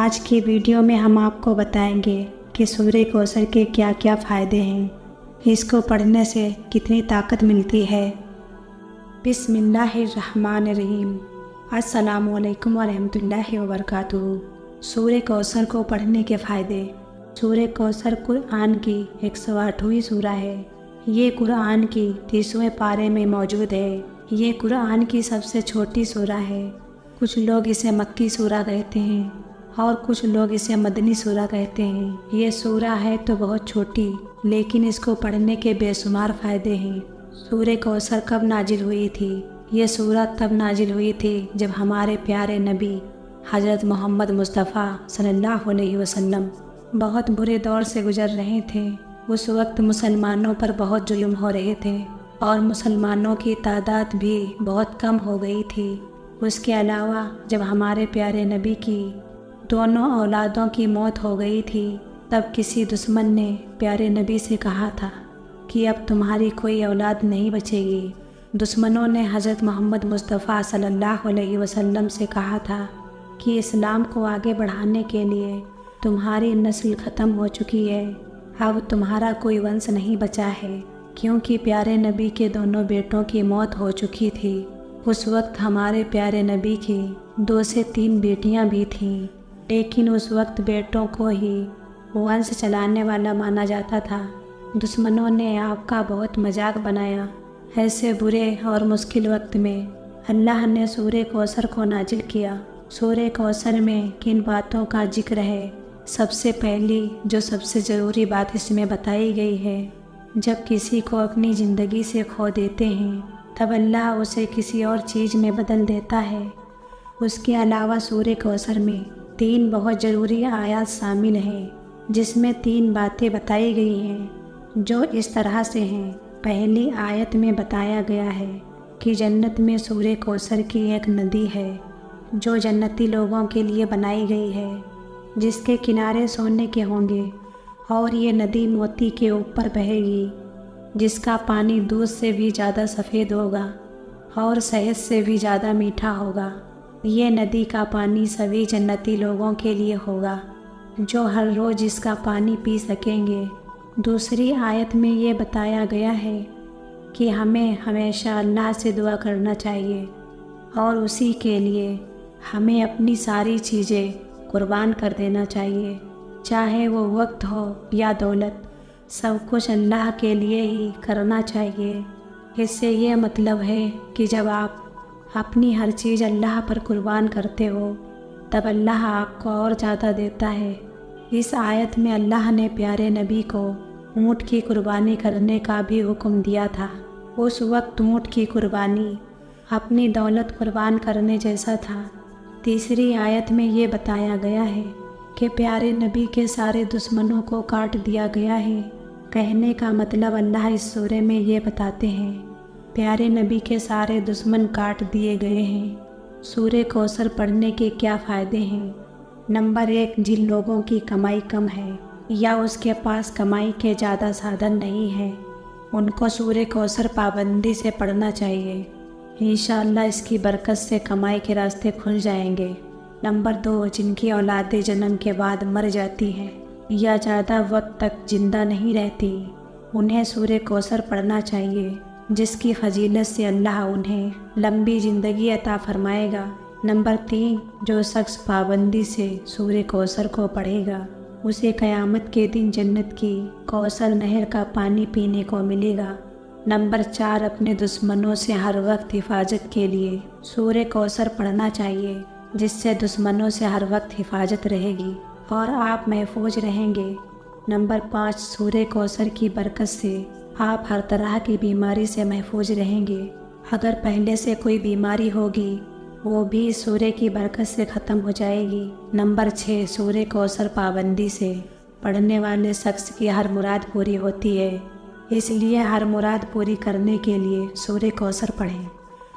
آج کی ویڈیو میں ہم آپ کو بتائیں گے کہ سورہ کوثر کے کیا کیا فائدے ہیں، اس کو پڑھنے سے کتنی طاقت ملتی ہے۔ بسم اللہ الرحمن الرحیم۔ السلام علیکم ورحمۃ اللہ وبرکاتہ۔ سورہ کوثر کو پڑھنے کے فائدے۔ سورہ کوثر قرآن کی 108ویں سورہ ہے۔ یہ قرآن کی 30ویں پارے میں موجود ہے۔ یہ قرآن کی سب سے چھوٹی سورہ ہے۔ کچھ لوگ اسے مکی سورہ کہتے ہیں اور کچھ لوگ اسے مدنی سورہ کہتے ہیں۔ یہ سورہ ہے تو بہت چھوٹی، لیکن اس کو پڑھنے کے بے شمار فائدے ہیں۔ سورہ کوثر کب نازل ہوئی تھی؟ یہ سورہ تب نازل ہوئی تھی جب ہمارے پیارے نبی حضرت محمد مصطفیٰ صلی اللہ علیہ وسلم بہت برے دور سے گزر رہے تھے۔ اس وقت مسلمانوں پر بہت ظلم ہو رہے تھے اور مسلمانوں کی تعداد بھی بہت کم ہو گئی تھی۔ اس کے علاوہ جب ہمارے پیارے نبی کی دونوں اولادوں کی موت ہو گئی تھی، تب کسی دشمن نے پیارے نبی سے کہا تھا کہ اب تمہاری کوئی اولاد نہیں بچے گی۔ دشمنوں نے حضرت محمد مصطفیٰ صلی اللہ علیہ وسلم سے کہا تھا کہ اسلام کو آگے بڑھانے کے لیے تمہاری نسل ختم ہو چکی ہے، اب تمہارا کوئی ونش نہیں بچا ہے، کیونکہ پیارے نبی کے دونوں بیٹوں کی موت ہو چکی تھی۔ اس وقت ہمارے پیارے نبی کی 2 سے 3 بیٹیاں بھی تھیں، لیکن اس وقت بیٹوں کو ہی ونش چلانے والا مانا جاتا تھا۔ دشمنوں نے آپ کا بہت مذاق بنایا۔ ایسے برے اور مشکل وقت میں اللہ نے سورہ کوثر کو نازل کیا۔ سورہ کوثر میں کن باتوں کا ذکر ہے؟ سب سے پہلی جو سب سے ضروری بات اس میں بتائی گئی ہے، جب کسی کو اپنی زندگی سے کھو دیتے ہیں تب اللہ اسے کسی اور چیز میں بدل دیتا ہے۔ اس کے علاوہ سورہ کوثر میں 3 بہت ضروری آیات شامل ہیں، جس میں 3 باتیں بتائی گئی ہیں جو اس طرح سے ہیں۔ پہلی آیت میں بتایا گیا ہے کہ جنت میں سورہ کوثر کی ایک ندی ہے جو جنتی لوگوں کے لیے بنائی گئی ہے، جس کے کنارے سونے کے ہوں گے، اور یہ ندی موتی کے اوپر بہے گی، جس کا پانی دودھ سے بھی زیادہ سفید ہوگا اور شہد سے بھی زیادہ میٹھا ہوگا۔ یہ ندی کا پانی سبھی جنتی لوگوں کے لیے ہوگا جو ہر روز اس کا پانی پی سکیں گے۔ دوسری آیت میں یہ بتایا گیا ہے کہ ہمیں ہمیشہ اللہ سے دعا کرنا چاہیے اور اسی کے لیے ہمیں اپنی ساری چیزیں قربان کر دینا چاہیے، چاہے وہ وقت ہو یا دولت، سب کچھ اللہ کے لیے ہی کرنا چاہیے۔ اس سے یہ مطلب ہے کہ جب آپ اپنی ہر چیز اللہ پر قربان کرتے ہو تب اللہ آپ کو اور زیادہ دیتا ہے۔ اس آیت میں اللہ نے پیارے نبی کو اونٹ کی قربانی کرنے کا بھی حکم دیا تھا۔ اس وقت اونٹ کی قربانی اپنی دولت قربان کرنے جیسا تھا۔ تیسری آیت میں یہ بتایا گیا ہے کہ پیارے نبی کے سارے دشمنوں کو کاٹ دیا گیا ہے۔ کہنے کا مطلب اللہ اس سورہ میں یہ بتاتے ہیں پیارے نبی کے سارے دشمن کاٹ دیے گئے ہیں۔ سورہ کوثر پڑھنے کے کیا فائدے ہیں؟ نمبر 1، جن لوگوں کی کمائی کم ہے یا اس کے پاس کمائی کے زیادہ سادھن نہیں ہیں، ان کو سورہ کوثر پابندی سے پڑھنا چاہیے۔ انشاءاللہ اس کی برکت سے کمائی کے راستے کھل جائیں گے۔ نمبر 2، جن کی اولادیں جنم کے بعد مر جاتی ہیں یا زیادہ وقت تک زندہ نہیں رہتی، انہیں سورہ کوثر پڑھنا چاہیے، جس کی فضیلت سے اللہ انہیں لمبی زندگی عطا فرمائے گا۔ نمبر 3، جو شخص پابندی سے سورہ کوثر کو پڑھے گا، اسے قیامت کے دن جنت کی کوثر نہر کا پانی پینے کو ملے گا۔ نمبر 4، اپنے دشمنوں سے ہر وقت حفاظت کے لیے سورہ کوثر پڑھنا چاہیے، جس سے دشمنوں سے ہر وقت حفاظت رہے گی اور آپ محفوظ رہیں گے۔ نمبر 5، سورہ کوثر کی برکت سے آپ ہر طرح کی بیماری سے محفوظ رہیں گے۔ اگر پہلے سے کوئی بیماری ہوگی وہ بھی سورہ کی برکت سے ختم ہو جائے گی۔ نمبر 6، سورہ کوثر پابندی سے پڑھنے والے شخص کی ہر مراد پوری ہوتی ہے، اس لیے ہر مراد پوری کرنے کے لیے سورہ کوثر پڑھیں۔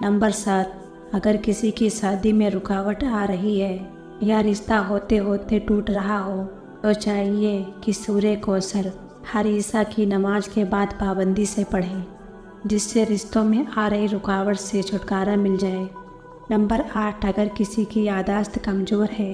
نمبر 7، اگر کسی کی شادی میں رکاوٹ آ رہی ہے یا رشتہ ہوتے ہوتے ٹوٹ رہا ہو تو چاہیے کہ سورہ کوثر ہر عشاء کی نماز کے بعد پابندی سے پڑھیں، جس سے رشتوں میں آ رہی رکاوٹ سے چھٹکارا مل جائے۔ نمبر 8، اگر کسی کی یادداشت کمزور ہے